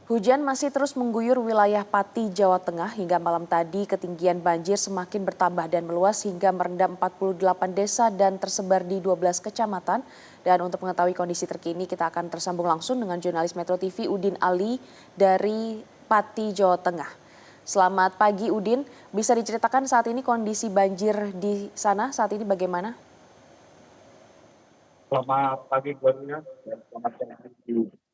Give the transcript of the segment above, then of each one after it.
Hujan masih terus mengguyur wilayah Pati, Jawa Tengah hingga malam tadi ketinggian banjir semakin bertambah dan meluas hingga merendam 48 desa dan tersebar di 12 kecamatan. Dan untuk mengetahui kondisi terkini kita akan tersambung langsung dengan jurnalis Metro TV Udin Ali dari Pati, Jawa Tengah. Selamat pagi Udin, bisa diceritakan saat ini kondisi banjir di sana saat ini bagaimana? Selamat pagi Gloria dan selamat pagi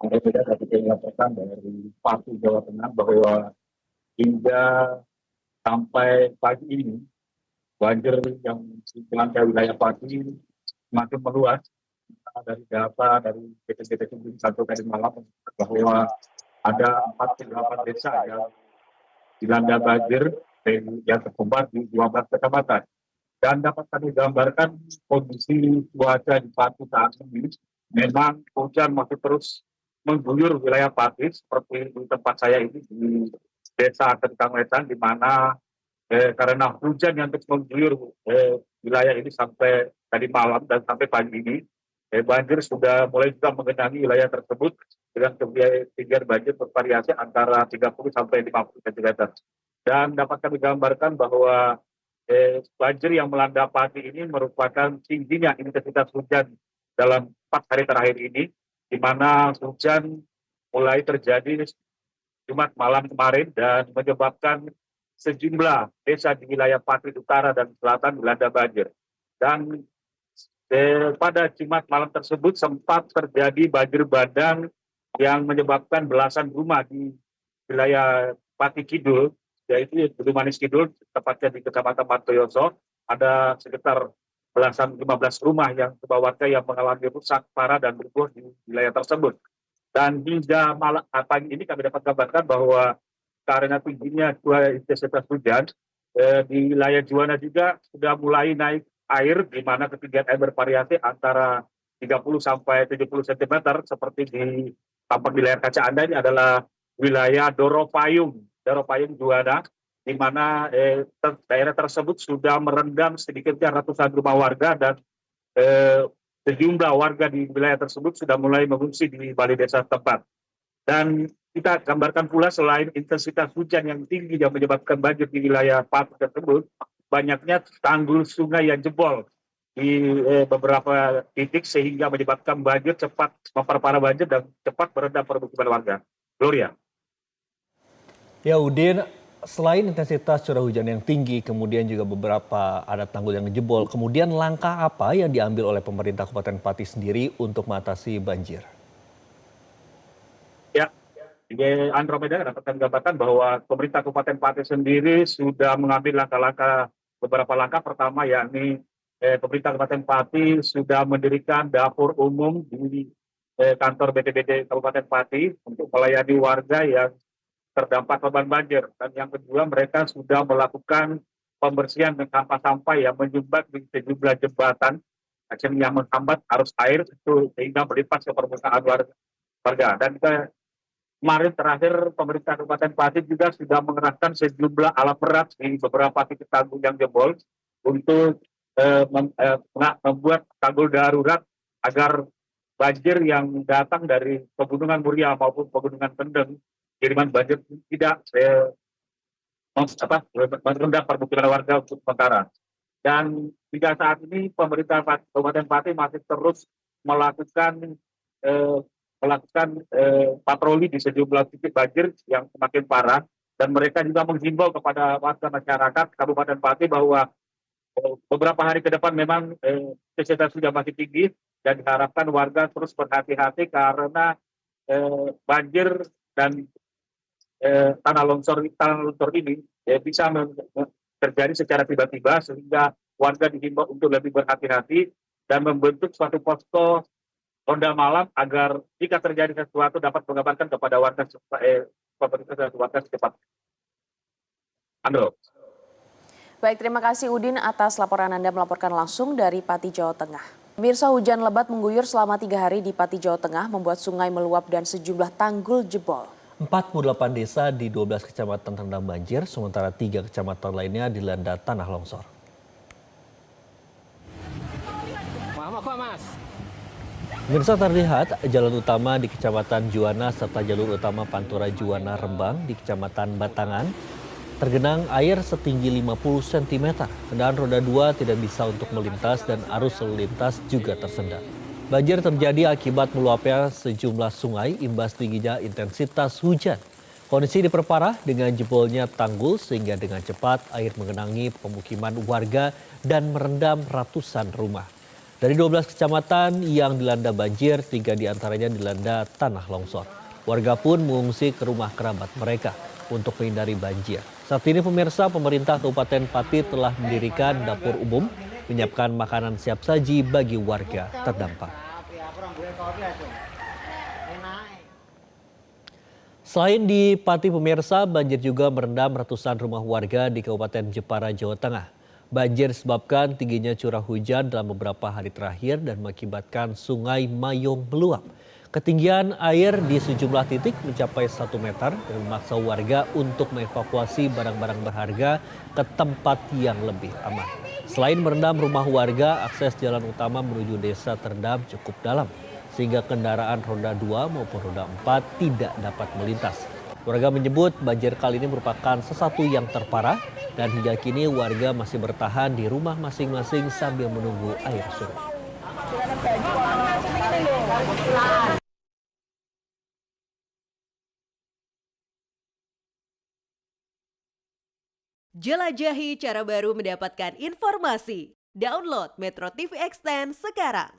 Anda juga dapat dilaporkan dari Pati Jawa Tengah bahwa hingga sampai pagi ini banjir yang melanda wilayah Pati semakin meluas. Dari data dari BPBD sampai tadi malam bahwa ada 48 desa yang dilanda banjir yang tersebar di 12 kecamatan. Dan dapat kami gambarkan kondisi cuaca di Pati saat ini. Memang hujan masih terus mengguyur wilayah Pati seperti di tempat saya ini di Desa Kentang Wetan, di mana karena hujan yang terus mengguyur wilayah ini sampai tadi malam dan sampai pagi ini, banjir sudah mulai juga mengenangi wilayah tersebut dengan ketinggian banjir bervariasi antara 30 sampai 50 cm. Dan dapat kami gambarkan bahwa banjir yang melanda Pati ini merupakan tingginya intensitas hujan dalam 4 hari terakhir ini, di mana hujan mulai terjadi Jumat malam kemarin dan menyebabkan sejumlah desa di wilayah Pati Utara dan Selatan dilanda banjir. Dan pada Jumat malam tersebut sempat terjadi banjir bandang yang menyebabkan belasan rumah di wilayah Pati Kidul, yaitu Bulu Manis Kidul, tepatnya di Kecamatan Martoyoso, ada sekitar 15 rumah yang warga yang mengalami rusak parah dan rubuh di wilayah tersebut. Dan hingga malam pagi ini kami dapat kabarkan bahwa karena tingginya intensitas hujan, di wilayah Juwana juga sudah mulai naik air, di mana ketinggian air bervariasi antara 30 sampai 70 cm, seperti di tampak di layar kaca Anda ini adalah wilayah Doropayung Juwana, di mana daerah tersebut sudah merendam sedikitnya ratusan rumah warga dan sejumlah warga di wilayah tersebut sudah mulai mengungsi di balai desa tempat. Dan kita gambarkan pula selain intensitas hujan yang tinggi yang menyebabkan banjir di wilayah Pati tersebut, banyaknya tanggul sungai yang jebol di beberapa titik sehingga menyebabkan banjir cepat memperparah banjir dan cepat merendam permukiman warga. Gloria. Ya Udin, selain intensitas curah hujan yang tinggi, kemudian juga beberapa ada tanggul yang jebol, kemudian langkah apa yang diambil oleh pemerintah Kabupaten Pati sendiri untuk mengatasi banjir? Ya, di Andromeda dapat kami gambarkan bahwa pemerintah Kabupaten Pati sendiri sudah mengambil beberapa langkah. Pertama yakni pemerintah Kabupaten Pati sudah mendirikan dapur umum di kantor BPBD Kabupaten Pati untuk melayani warga yang terdampak korban banjir. Dan yang kedua, mereka sudah melakukan pembersihan sampah-sampah yang menyumbat di sejumlah jembatan yang menghambat arus air itu sehingga melimpas ke permukaan warga. Dan kemarin terakhir pemerintah Kabupaten Pati juga sudah mengerahkan sejumlah alat berat di beberapa titik tanggul yang jebol untuk membuat tanggul darurat agar banjir yang datang dari Pegunungan Muria maupun Pegunungan Kendeng, kiriman banjir tidak merendam permukiman warga untuk sementara. Dan hingga saat ini pemerintah Kabupaten Pati masih terus melakukan patroli di sejumlah titik banjir yang semakin parah, dan mereka juga menghimbau kepada warga masyarakat Kabupaten Pati bahwa beberapa hari ke depan memang intensitas sudah masih tinggi dan diharapkan warga terus berhati-hati karena banjir dan tanah longsor ini bisa terjadi secara tiba-tiba, sehingga warga dihimbau untuk lebih berhati-hati dan membentuk suatu posko ronda malam agar jika terjadi sesuatu dapat mengabarkan kepada warga secepatnya. Andro. Baik, terima kasih Udin atas laporan Anda melaporkan langsung dari Pati, Jawa Tengah. Pemirsa, hujan lebat mengguyur selama 3 hari di Pati, Jawa Tengah membuat sungai meluap dan sejumlah tanggul jebol. 48 desa di 12 kecamatan terendam banjir, sementara 3 kecamatan lainnya dilanda tanah longsor. Pemirsa, terlihat jalan utama di Kecamatan Juwana serta jalur utama Pantura Juwana Rembang di Kecamatan Batangan tergenang air setinggi 50 cm. Kendaraan roda 2 tidak bisa untuk melintas dan arus lalu lintas juga tersendat. Banjir terjadi akibat meluapnya sejumlah sungai imbas tingginya intensitas hujan. Kondisi diperparah dengan jebolnya tanggul sehingga dengan cepat air mengenangi pemukiman warga dan merendam ratusan rumah. Dari 12 kecamatan yang dilanda banjir, 3 diantaranya dilanda tanah longsor. Warga pun mengungsi ke rumah kerabat mereka untuk menghindari banjir. Saat ini pemirsa, pemerintah Kabupaten Pati telah mendirikan dapur umum, menyiapkan makanan siap saji bagi warga terdampak. Selain di Pati pemirsa, banjir juga merendam ratusan rumah warga di Kabupaten Jepara, Jawa Tengah. Banjir disebabkan tingginya curah hujan dalam beberapa hari terakhir dan mengakibatkan Sungai Mayong meluap. Ketinggian air di sejumlah titik mencapai 1 meter dan memaksa warga untuk mengevakuasi barang-barang berharga ke tempat yang lebih aman. Selain merendam rumah warga, akses jalan utama menuju desa terendam cukup dalam, sehingga kendaraan roda 2 maupun roda 4 tidak dapat melintas. Warga menyebut banjir kali ini merupakan sesuatu yang terparah dan hingga kini warga masih bertahan di rumah masing-masing sambil menunggu air surut. Jelajahi cara baru mendapatkan informasi. Download Metro TV Extend sekarang.